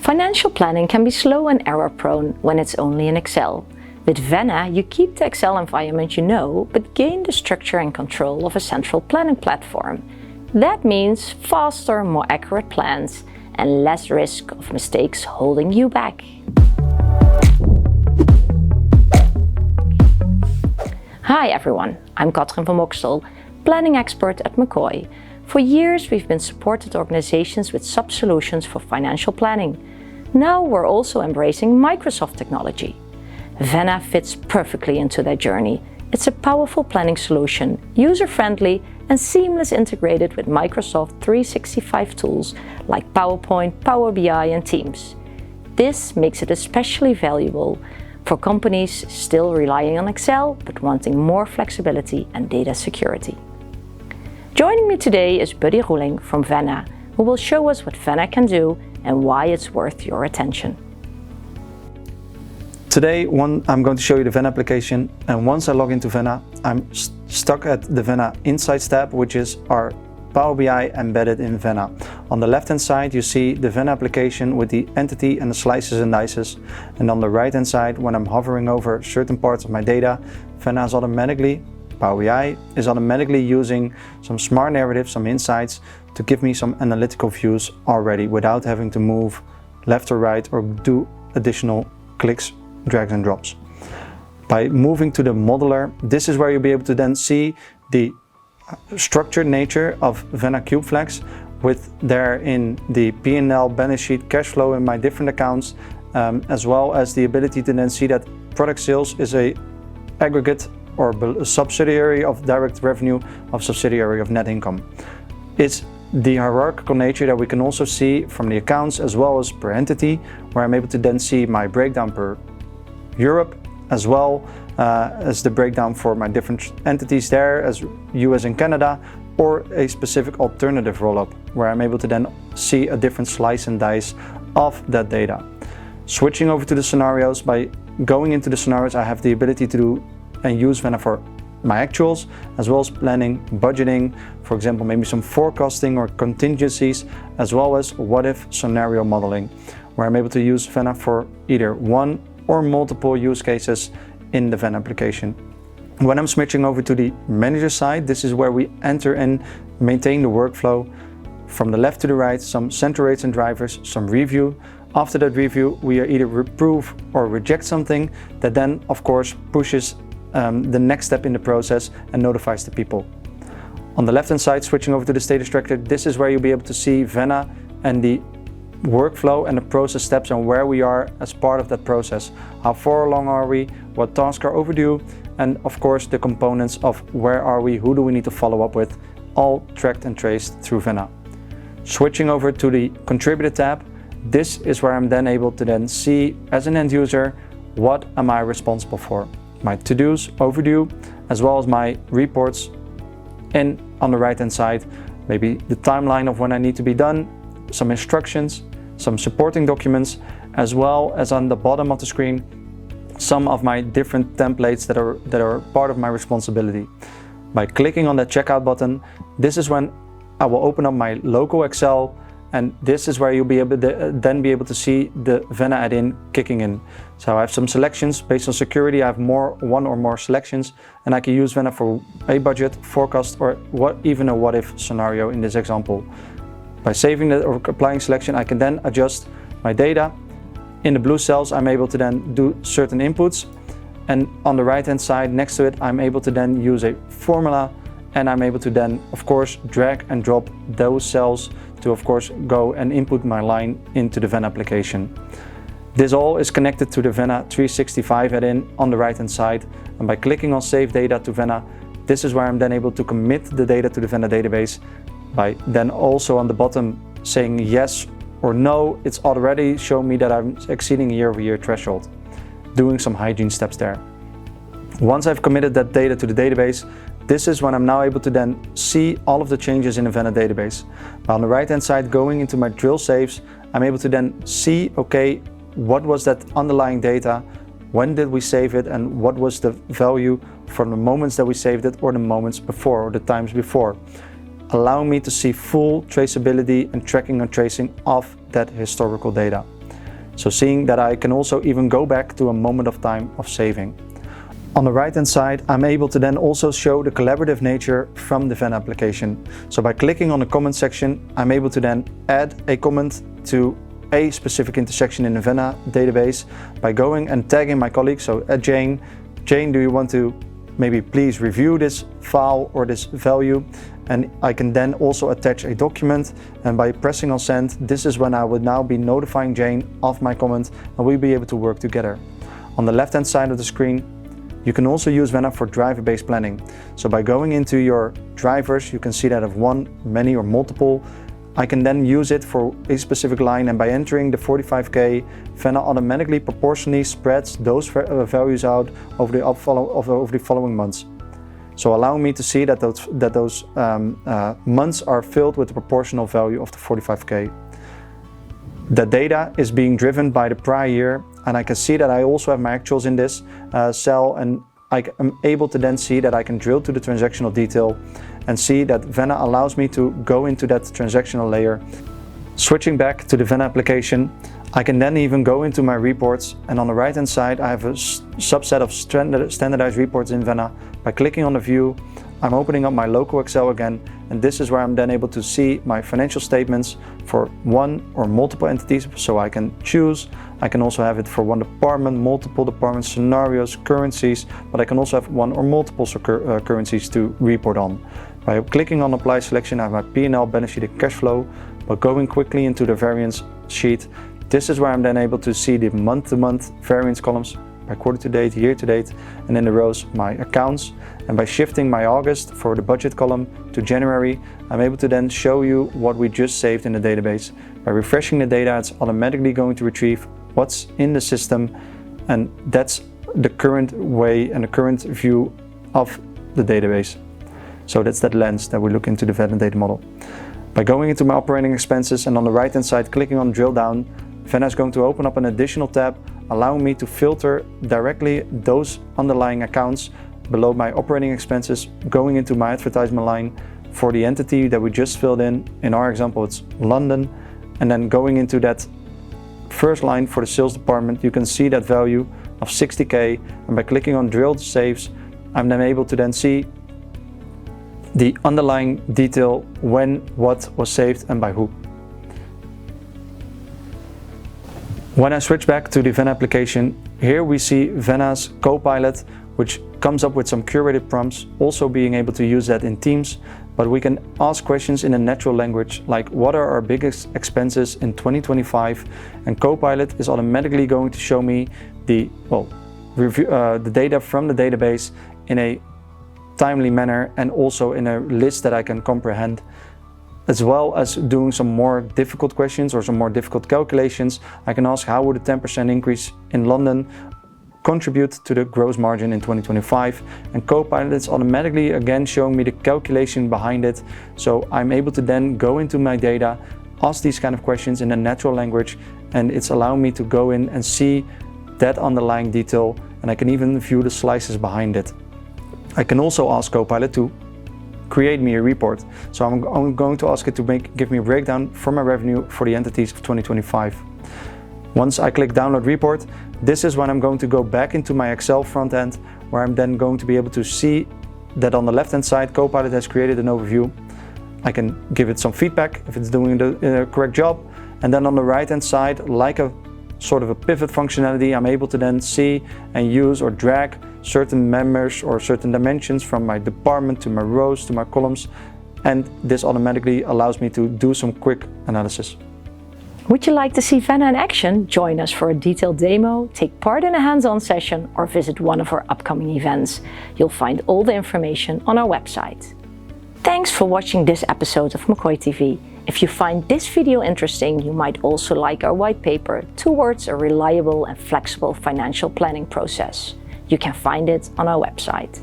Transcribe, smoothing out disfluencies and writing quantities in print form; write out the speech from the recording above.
Financial planning can be slow and error-prone when it's only in Excel. With Vena, you keep the Excel environment you know, but gain the structure and control of a central planning platform. That means faster, more accurate plans and less risk of mistakes holding you back. Hi everyone, I'm Katrin van Boxtel, planning expert at McCoy. For years we've been supported organizations with SAP solutions for financial planning. Now we're also embracing Microsoft technology. Vena fits perfectly into that journey. It's a powerful planning solution, user-friendly and seamless integrated with Microsoft 365 tools like PowerPoint, PowerBI and Teams. This makes it especially valuable for companies still relying on Excel but wanting more flexibility and data security. Joining me today is Buddy Roeling from Vena, who will show us what Vena can do and why it's worth your attention. Today I'm going to show you the Vena application, and once I log into Vena, I'm stuck at the Vena Insights tab, which is our Power BI embedded in Vena. On the left hand side you see the Vena application with the entity and the slices and dices, and on the right hand side, when I'm hovering over certain parts of my data, Vena is Power BI is automatically using some smart narratives, some insights to give me some analytical views already without having to move left or right or do additional clicks, drags and drops. By moving to the modeler, this is where you'll be able to then see the structured nature of Vena CubeFlex with there in the P&L, balance sheet, cash flow in my different accounts, as well as the ability to then see that product sales is a aggregate or a subsidiary of direct revenue of subsidiary of net income. It's the hierarchical nature that we can also see from the accounts as well as per entity, where I'm able to then see my breakdown per Europe as well as the breakdown for my different entities there as US and Canada, or a specific alternative rollup where I'm able to then see a different slice and dice of that data. Switching over to the scenarios, by going into the scenarios I have the ability to do and use Vena for my actuals as well as planning, budgeting, for example maybe some forecasting or contingencies, as well as what if scenario modeling, where I'm able to use Vena for either one or multiple use cases in the Vena application. When I'm switching over to the manager side, this is where we enter and maintain the workflow. From the left to the right, some center rates and drivers, some review. After that review, we either approve or reject something that then of course pushes the next step in the process and notifies the people. On the left hand side, switching over to the status tracker, this is where you'll be able to see Vena and the workflow and the process steps and where we are as part of that process. How far along are we, what tasks are overdue, and of course the components of where are we, who do we need to follow up with, all tracked and traced through Vena. Switching over to the contributor tab, this is where I'm then able to then see as an end user, what am I responsible for? My to-dos, overdue, as well as my reports, and on the right hand side, maybe the timeline of when I need to be done, some instructions, some supporting documents, as well as on the bottom of the screen, some of my different templates that are part of my responsibility. By clicking on that checkout button, this is when I will open up my local Excel, and this is where you'll be able to then be able to see the Vena add-in kicking in. So I have some selections based on security. I have one or more selections, and I can use Vena for a budget, forecast, or even a what-if scenario in this example. By saving that or applying selection, I can then adjust my data. In the blue cells, I'm able to then do certain inputs, and on the right hand side next to it, I'm able to then use a formula, and I'm able to then of course drag and drop those cells to of course go and input my line into the Vena application. This all is connected to the Vena 365 add-in on the right hand side, and by clicking on Save Data to Vena, this is where I'm then able to commit the data to the Vena database. By then also on the bottom saying yes or no, it's already shown me that I'm exceeding a year-over-year threshold, doing some hygiene steps there. Once I've committed that data to the database, this is when I'm now able to then see all of the changes in the Vena database. On the right hand side, going into my drill saves, I'm able to then see, okay, what was that underlying data, when did we save it, and what was the value from the moments that we saved it or the moments before or the times before, allowing me to see full traceability and tracking and tracing of that historical data. So seeing that I can also even go back to a moment of time of saving. On the right hand side, I'm able to then also show the collaborative nature from the Vena application. So by clicking on the comment section, I'm able to then add a comment to a specific intersection in the Vena database by going and tagging my colleague. So at Jane, do you want to maybe please review this file or this value? And I can then also attach a document, and by pressing on send, this is when I would now be notifying Jane of my comment and we'll be able to work together. On the left hand side of the screen, you can also use Vena for driver-based planning. So by going into your drivers, you can see that of one, many or multiple. I can then use it for a specific line, and by entering the 45K, Vena automatically proportionally spreads those values out over the following months. So allowing me to see that those months are filled with the proportional value of the 45K. The data is being driven by the prior year, and I can see that I also have my actuals in this cell, and I am able to then see that I can drill to the transactional detail and see that Vena allows me to go into that transactional layer. Switching back to the Vena application, I can then even go into my reports, and on the right hand side I have a subset of standardized reports in Vena. By clicking on the view, I'm opening up my local Excel again, and this is where I'm then able to see my financial statements for one or multiple entities, so I can choose. I can also have it for one department, multiple departments, scenarios, currencies, but I can also have one or multiple currencies to report on. By clicking on apply selection, I have my P&L, balance sheet and cash flow. But going quickly into the variance sheet, this is where I'm then able to see the month-to-month variance columns by quarter to date, year to date, and in the rows my accounts. And by shifting my August for the budget column to January, I'm able to then show you what we just saved in the database. By refreshing the data, it's automatically going to retrieve what's in the system, and that's the current way and the current view of the database. So that's that lens that we look into the Vena data model. By going into my operating expenses and on the right hand side clicking on drill down, Vena is going to open up an additional tab, allowing me to filter directly those underlying accounts below my operating expenses, going into my advertisement line for the entity that we just filled in. In our example, it's London, and then going into that first line for the sales department, you can see that value of 60K, and by clicking on drill saves, I'm then able to then see the underlying detail when what was saved and by who. When I switch back to the Vena application, here we see Vena's CoPilot, which comes up with some curated prompts, also being able to use that in Teams, but we can ask questions in a natural language, like what are our biggest expenses in 2025, and CoPilot is automatically going to show me the data from the database in a timely manner and also in a list that I can comprehend, as well as doing some more difficult questions or some more difficult calculations. I can ask how would a 10% increase in London contribute to the gross margin in 2025, and CoPilot is automatically again showing me the calculation behind it. So I'm able to then go into my data, ask these kind of questions in a natural language, and it's allowing me to go in and see that underlying detail, and I can even view the slices behind it. I can also ask CoPilot to create me a report. So I'm going to ask it to give me a breakdown for my revenue for the entities of 2025. Once I click download report, this is when I'm going to go back into my Excel front end, where I'm then going to be able to see that on the left hand side, CoPilot has created an overview. I can give it some feedback if it's doing the correct job. And then on the right hand side, like a sort of a pivot functionality, I'm able to then see and use or drag certain members or certain dimensions from my department to my rows to my columns, and this automatically allows me to do some quick analysis. Would you like to see Vena in action? Join us for a detailed demo, take part in a hands-on session, or visit one of our upcoming events. You'll find all the information on our website. Thanks for watching this episode of McCoy TV. If you find this video interesting, you might also like our white paper towards a reliable and flexible financial planning process. You can find it on our website.